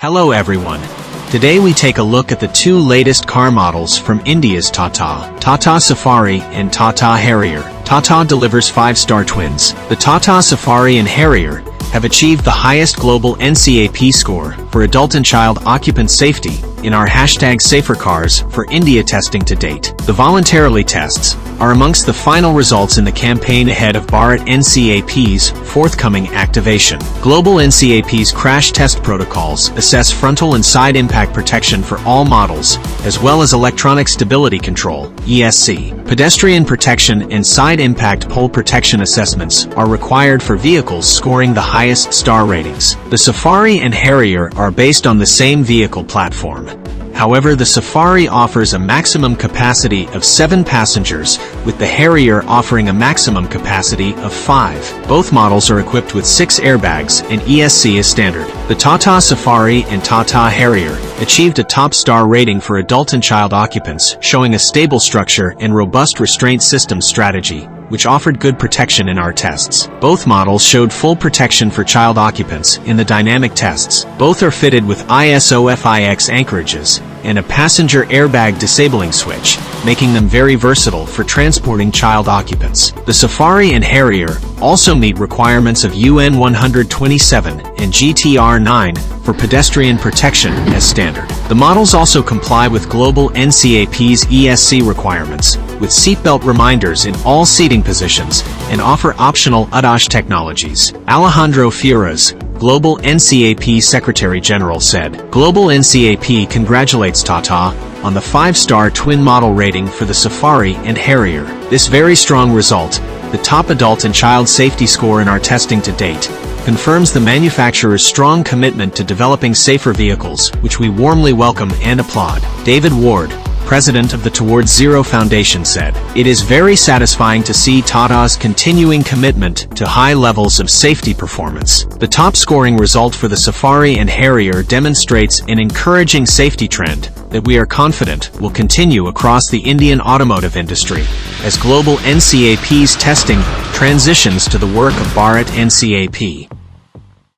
Hello everyone. Today we take a look at the two latest car models from India's Tata Safari and Tata Harrier. Tata delivers 5-star twins. The Tata Safari and Harrier have achieved the highest global NCAP score for adult and child occupant safety in our #SaferCars for India testing to date. The voluntarily tests are amongst the final results in the campaign ahead of Bharat NCAP's forthcoming activation. Global NCAP's crash test protocols assess frontal and side impact protection for all models, as well as electronic stability control (ESC). Pedestrian protection and side impact pole protection assessments are required for vehicles scoring the highest star ratings. The Safari and Harrier are based on the same vehicle platform. However, the Safari offers a maximum capacity of 7 passengers, with the Harrier offering a maximum capacity of 5. Both models are equipped with 6 airbags, and ESC is standard. The Tata Safari and Tata Harrier achieved a top star rating for adult and child occupants, showing a stable structure and robust restraint system strategy, which offered good protection in our tests. Both models showed full protection for child occupants in the dynamic tests. Both are fitted with ISO-FIX anchorages and a passenger airbag disabling switch, making them very versatile for transporting child occupants. The Safari and Harrier also meet requirements of UN 127 and GTR 9 for pedestrian protection as standard. The models also comply with Global NCAP's ESC requirements, with seatbelt reminders in all seating positions, and offer optional ADAS technologies. Alejandro Fierez, Global NCAP Secretary General, said, "Global NCAP congratulates Tata on the 5-star twin model rating for the Safari and Harrier. This very strong result, the top adult and child safety score in our testing to date, confirms the manufacturer's strong commitment to developing safer vehicles, which we warmly welcome and applaud." David Ward, president of the Towards Zero Foundation, said, "It is very satisfying to see Tata's continuing commitment to high levels of safety performance. The top scoring result for the Safari and Harrier demonstrates an encouraging safety trend that we are confident will continue across the Indian automotive industry as Global NCAP's testing transitions to the work of Bharat NCAP."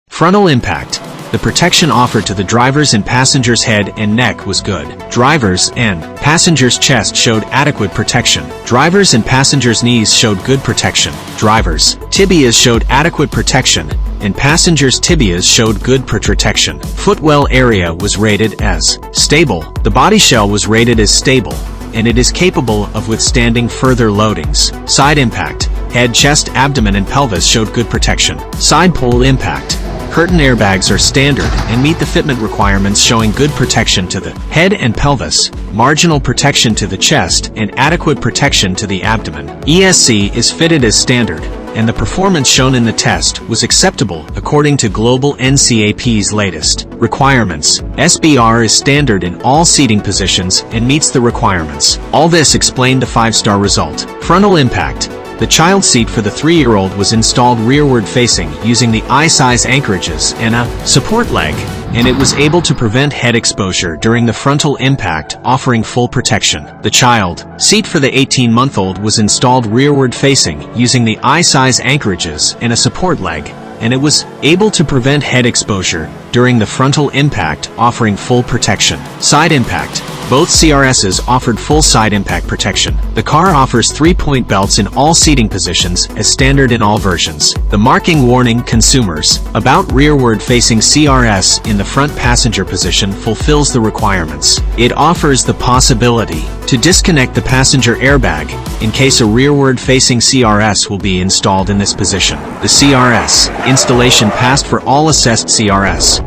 Frontal impact. The protection offered to the driver's and passenger's head and neck was good. Driver's and passenger's chest showed adequate protection. Driver's and passenger's knees showed good protection. Driver's tibias showed adequate protection, and passenger's tibias showed good protection. Footwell area was rated as stable. The body shell was rated as stable, and it is capable of withstanding further loadings. Side impact. Head, chest, abdomen, and pelvis showed good protection. Side pole impact. Curtain airbags are standard and meet the fitment requirements, showing good protection to the head and pelvis, marginal protection to the chest, and adequate protection to the abdomen. ESC is fitted as standard, and the performance shown in the test was acceptable according to Global NCAP's latest requirements. SBR is standard in all seating positions and meets the requirements. All this explained the 5-star result. Frontal impact. The child seat for the 3-year-old was installed rearward facing using the I-size anchorages and a support leg, and it was able to prevent head exposure during the frontal impact, offering full protection. The child seat for the 18-month-old was installed rearward facing using the I-size anchorages and a support leg, and it was able to prevent head exposure during the frontal impact, offering full protection. Side impact. Both CRSs offered full side impact protection. The car offers 3-point belts in all seating positions as standard in all versions. The marking warning consumers about rearward-facing CRS in the front passenger position fulfills the requirements. It offers the possibility to disconnect the passenger airbag in case a rearward-facing CRS will be installed in this position. The CRS installation passed for all assessed CRS.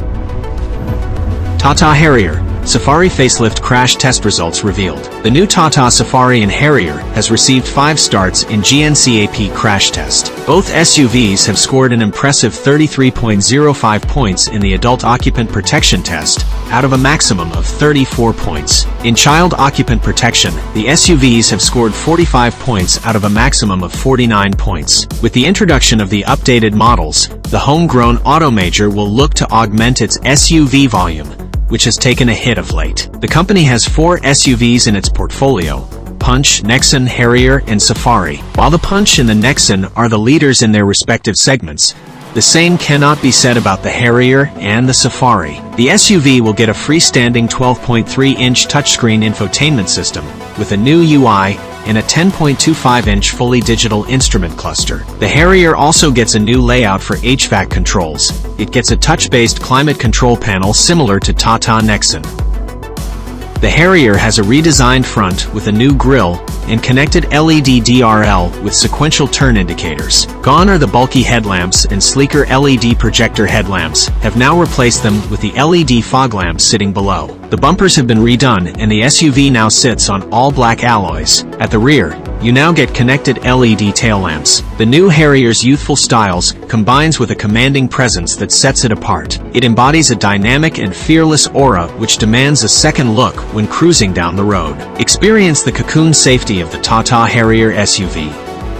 Tata Harrier. Safari facelift crash test results revealed. The new Tata Safari and Harrier has received 5 stars in GNCAP crash test. Both SUVs have scored an impressive 33.05 points in the adult occupant protection test, out of a maximum of 34 points. In child occupant protection, the SUVs have scored 45 points out of a maximum of 49 points. With the introduction of the updated models, the homegrown automaker will look to augment its SUV volume, which has taken a hit of late. The company has 4 SUVs in its portfolio: Punch, Nexon, Harrier, and Safari. While the Punch and the Nexon are the leaders in their respective segments, The same cannot be said about the Harrier and the Safari. The SUV will get a freestanding 12.3-inch touchscreen infotainment system with a new UI and a 10.25-inch fully digital instrument cluster. The Harrier also gets a new layout for HVAC controls. It gets a touch-based climate control panel similar to Tata Nexon. The Harrier has a redesigned front with a new grille and connected LED DRL with sequential turn indicators. Gone are the bulky headlamps, and sleeker LED projector headlamps have now replaced them with the LED fog lamps sitting below. The bumpers have been redone and the SUV now sits on all black alloys. At the rear, you now get connected LED tail lamps. The new Harrier's youthful styles combines with a commanding presence that sets it apart. It embodies a dynamic and fearless aura which demands a second look when cruising down the road. Experience the cocoon safety of the Tata Harrier SUV.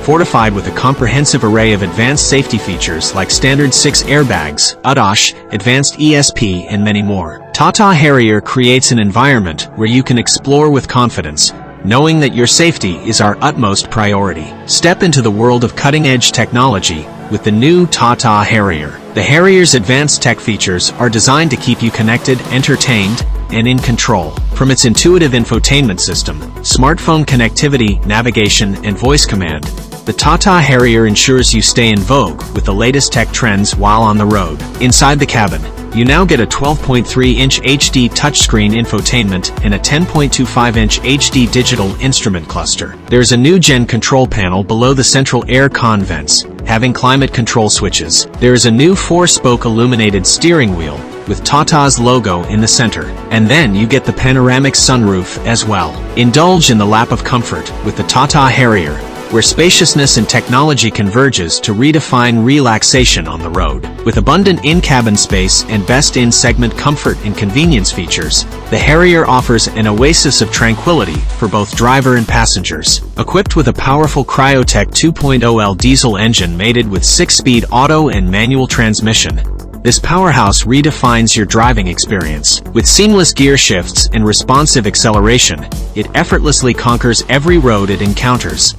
Fortified with a comprehensive array of advanced safety features like standard 6 airbags, ADAS, advanced ESP, and many more. Tata Harrier creates an environment where you can explore with confidence, knowing that your safety is our utmost priority. Step into the world of cutting-edge technology with the new Tata Harrier. The Harrier's advanced tech features are designed to keep you connected, entertained, and in control. From its intuitive infotainment system, smartphone connectivity, navigation, and voice command, the Tata Harrier ensures you stay in vogue with the latest tech trends while on the road. Inside the cabin, you now get a 12.3-inch HD touchscreen infotainment and a 10.25-inch HD digital instrument cluster. There's a new Gen control panel below the central air con vents, having climate control switches. There is a new 4-spoke illuminated steering wheel with Tata's logo in the center. And then you get the panoramic sunroof as well. Indulge in the lap of comfort with the Tata Harrier, where spaciousness and technology converges to redefine relaxation on the road. With abundant in-cabin space and best-in-segment comfort and convenience features, the Harrier offers an oasis of tranquility for both driver and passengers. Equipped with a powerful Cryotech 2.0L diesel engine mated with 6-speed auto and manual transmission, this powerhouse redefines your driving experience. With seamless gear shifts and responsive acceleration, it effortlessly conquers every road it encounters.